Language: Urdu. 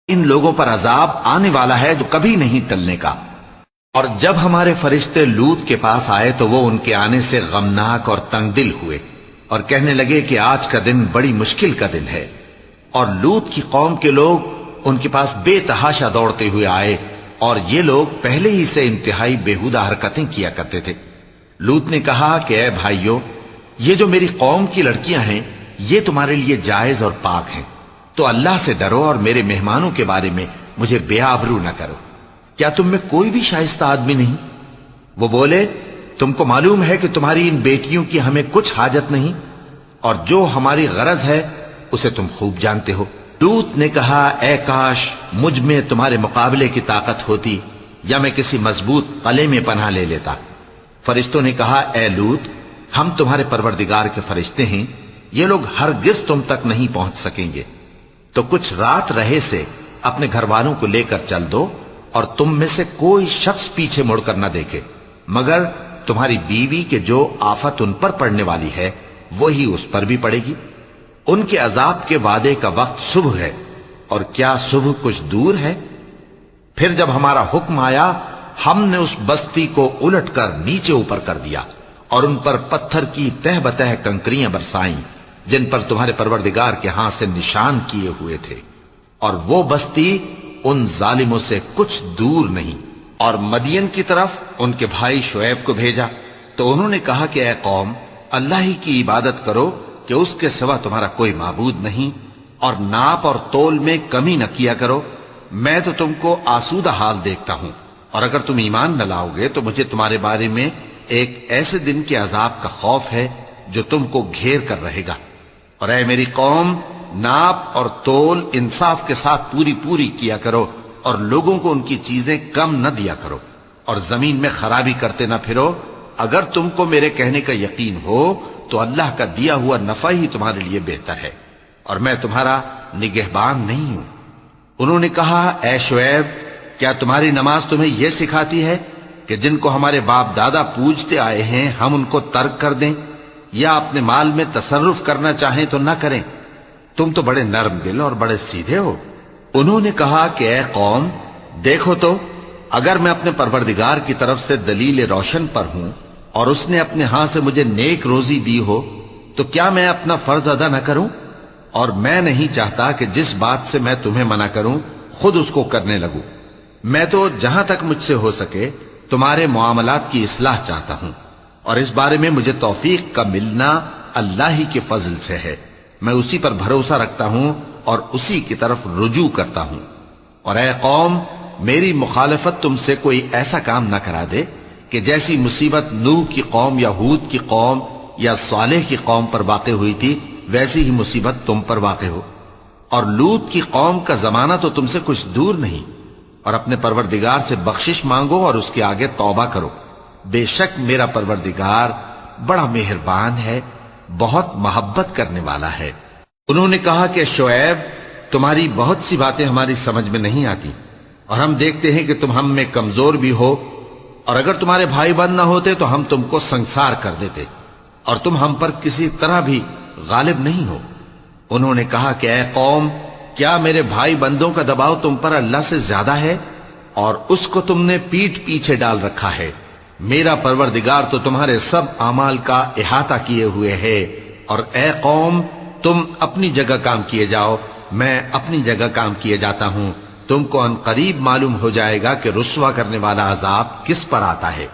ان لوگوں پر عذاب آنے والا ہے جو کبھی نہیں ٹلنے کا۔ اور جب ہمارے فرشتے لوط کے پاس آئے تو وہ ان کے آنے سے غمناک اور تنگ دل ہوئے اور کہنے لگے کہ آج کا دن بڑی مشکل کا دن ہے۔ اور لوط کی قوم کے لوگ ان کے پاس بے تحاشا دوڑتے ہوئے آئے، اور یہ لوگ پہلے ہی سے انتہائی بےہودہ حرکتیں کیا کرتے تھے۔ لوط نے کہا کہ اے بھائیو، یہ جو میری قوم کی لڑکیاں ہیں یہ تمہارے لیے جائز اور پاک ہیں، تو اللہ سے ڈرو اور میرے مہمانوں کے بارے میں مجھے بے آبرو نہ کرو۔ کیا تم میں کوئی بھی شائستہ آدمی نہیں؟ وہ بولے، تم کو معلوم ہے کہ تمہاری ان بیٹیوں کی ہمیں کچھ حاجت نہیں، اور جو ہماری غرض ہے اسے تم خوب جانتے ہو۔ لوط نے کہا، اے کاش مجھ میں تمہارے مقابلے کی طاقت ہوتی، یا میں کسی مضبوط قلعے میں پناہ لے لیتا۔ فرشتوں نے کہا، اے لوط، ہم تمہارے پروردگار کے فرشتے ہیں، یہ لوگ ہرگز تم تک نہیں پہنچ سکیں گے، تو کچھ رات رہے سے اپنے گھر والوں کو لے کر چل دو، اور تم میں سے کوئی شخص پیچھے مڑ کر نہ دیکھے مگر تمہاری بیوی کے جو آفت ان پر پڑنے والی ہے وہی اس پر بھی پڑے گی۔ ان کے عذاب کے وعدے کا وقت صبح ہے، اور کیا صبح کچھ دور ہے؟ پھر جب ہمارا حکم آیا، ہم نے اس بستی کو الٹ کر نیچے اوپر کر دیا، اور ان پر پتھر کی تہ بتہ کنکریاں برسائیں جن پر تمہارے پروردگار کے ہاں سے نشان کیے ہوئے تھے، اور وہ بستی ان ظالموں سے کچھ دور نہیں۔ اور مدین کی طرف ان کے بھائی شعیب کو بھیجا تو انہوں نے کہا کہ اے قوم، اللہ ہی کی عبادت کرو کہ اس کے سوا تمہارا کوئی معبود نہیں، اور ناپ اور تول میں کمی نہ کیا کرو، میں تو تم کو آسودہ حال دیکھتا ہوں، اور اگر تم ایمان نہ لاؤ گے تو مجھے تمہارے بارے میں ایک ایسے دن کے عذاب کا خوف ہے جو تم کو گھیر کر رہے گا۔ اور اے میری قوم، ناپ اور تول انصاف کے ساتھ پوری پوری کیا کرو، اور لوگوں کو ان کی چیزیں کم نہ دیا کرو، اور زمین میں خرابی کرتے نہ پھرو۔ اگر تم کو میرے کہنے کا یقین ہو تو اللہ کا دیا ہوا نفع ہی تمہارے لیے بہتر ہے، اور میں تمہارا نگہبان نہیں ہوں۔ انہوں نے کہا، اے شعیب، کیا تمہاری نماز تمہیں یہ سکھاتی ہے کہ جن کو ہمارے باپ دادا پوجتے آئے ہیں ہم ان کو ترک کر دیں، یا اپنے مال میں تصرف کرنا چاہیں تو نہ کریں؟ تم تو بڑے نرم دل اور بڑے سیدھے ہو۔ انہوں نے کہا کہ اے قوم، دیکھو تو، اگر میں اپنے پروردگار کی طرف سے دلیل روشن پر ہوں اور اس نے اپنے ہاں سے مجھے نیک روزی دی ہو تو کیا میں اپنا فرض ادا نہ کروں؟ اور میں نہیں چاہتا کہ جس بات سے میں تمہیں منع کروں خود اس کو کرنے لگوں۔ میں تو جہاں تک مجھ سے ہو سکے تمہارے معاملات کی اصلاح چاہتا ہوں، اور اس بارے میں مجھے توفیق کا ملنا اللہ ہی کے فضل سے ہے۔ میں اسی پر بھروسہ رکھتا ہوں اور اسی کی طرف رجوع کرتا ہوں۔ اور اے قوم، میری مخالفت تم سے کوئی ایسا کام نہ کرا دے کہ جیسی مصیبت نوح کی قوم یا ہود کی قوم یا صالح کی قوم پر واقع ہوئی تھی ویسی ہی مصیبت تم پر واقع ہو۔ اور لوط کی قوم کا زمانہ تو تم سے کچھ دور نہیں، اور اپنے پروردگار سے بخشش مانگو اور اس کے آگے توبہ کرو، بے شک میرا پروردگار بڑا مہربان ہے، بہت محبت کرنے والا ہے۔ انہوں نے کہا کہ شعیب، تمہاری بہت سی باتیں ہماری سمجھ میں نہیں آتی، اور ہم دیکھتے ہیں کہ تم ہم میں کمزور بھی ہو، اور اگر تمہارے بھائی بند نہ ہوتے تو ہم تم کو سنسار کر دیتے، اور تم ہم پر کسی طرح بھی غالب نہیں ہو۔ انہوں نے کہا کہ اے قوم، کیا میرے بھائی بندوں کا دباؤ تم پر اللہ سے زیادہ ہے، اور اس کو تم نے پیٹھ پیچھے ڈال رکھا ہے؟ میرا پروردگار تو تمہارے سب اعمال کا احاطہ کیے ہوئے ہے۔ اور اے قوم، تم اپنی جگہ کام کیے جاؤ، میں اپنی جگہ کام کیے جاتا ہوں، تم کو ان قریب معلوم ہو جائے گا کہ رسوا کرنے والا عذاب کس پر آتا ہے۔